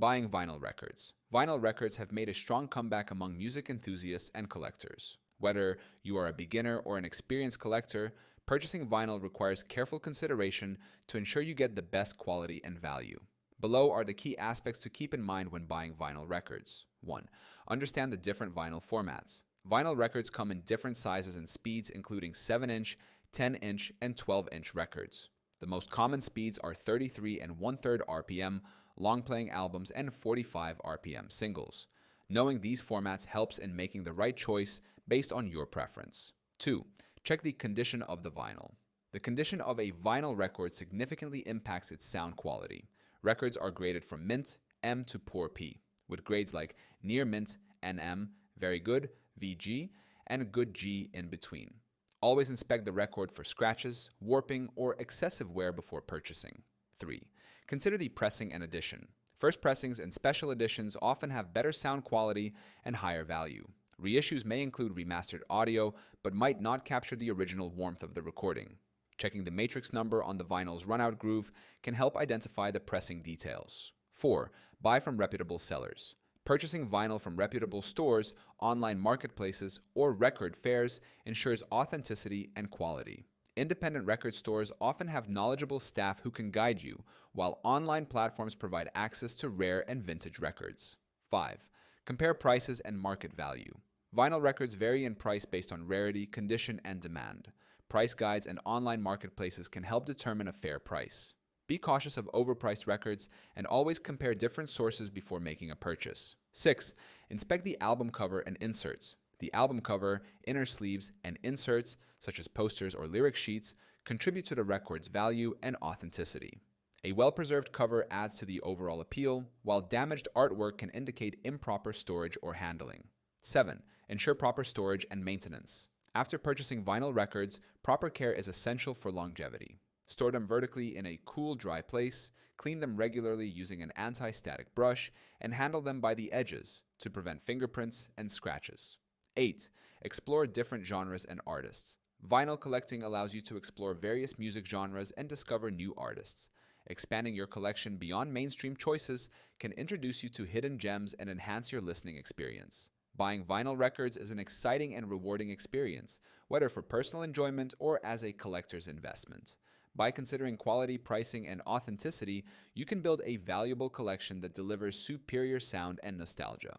Buying vinyl records. Vinyl records have made a strong comeback among music enthusiasts and collectors. Whether you are a beginner or an experienced collector, purchasing vinyl requires careful consideration to ensure you get the best quality and value. Below are the key aspects to keep in mind when buying vinyl records. 1. Understand the different vinyl formats. Vinyl records come in different sizes and speeds, including 7-inch, 10-inch, and 12-inch records. The most common speeds are 33 and 1/3 RPM, long-playing albums, and 45 RPM singles. Knowing these formats helps in making the right choice based on your preference. 2. Check the condition of the vinyl. The condition of a vinyl record significantly impacts its sound quality. Records are graded from mint, M to poor P, with grades like near mint, NM, very good, VG, and good G in between. Always inspect the record for scratches, warping, or excessive wear before purchasing. 3. Consider the pressing and edition. First pressings and special editions often have better sound quality and higher value. Reissues may include remastered audio, but might not capture the original warmth of the recording. Checking the matrix number on the vinyl's runout groove can help identify the pressing details. 4. Buy from reputable sellers. Purchasing vinyl from reputable stores, online marketplaces, or record fairs ensures authenticity and quality. Independent record stores often have knowledgeable staff who can guide you, while online platforms provide access to rare and vintage records. 5. Compare prices and market value. Vinyl records vary in price based on rarity, condition, and demand. Price guides and online marketplaces can help determine a fair price. Be cautious of overpriced records and always compare different sources before making a purchase. 6. Inspect the album cover and inserts. The album cover, inner sleeves, and inserts, such as posters or lyric sheets, contribute to the record's value and authenticity. A well-preserved cover adds to the overall appeal, while damaged artwork can indicate improper storage or handling. 7. Ensure proper storage and maintenance. After purchasing vinyl records, proper care is essential for longevity. Store them vertically in a cool, dry place, clean them regularly using an anti-static brush, and handle them by the edges to prevent fingerprints and scratches. 8. Explore different genres and artists. Vinyl collecting allows you to explore various music genres and discover new artists. Expanding your collection beyond mainstream choices can introduce you to hidden gems and enhance your listening experience. Buying vinyl records is an exciting and rewarding experience, whether for personal enjoyment or as a collector's investment. By considering quality, pricing, and authenticity, you can build a valuable collection that delivers superior sound and nostalgia.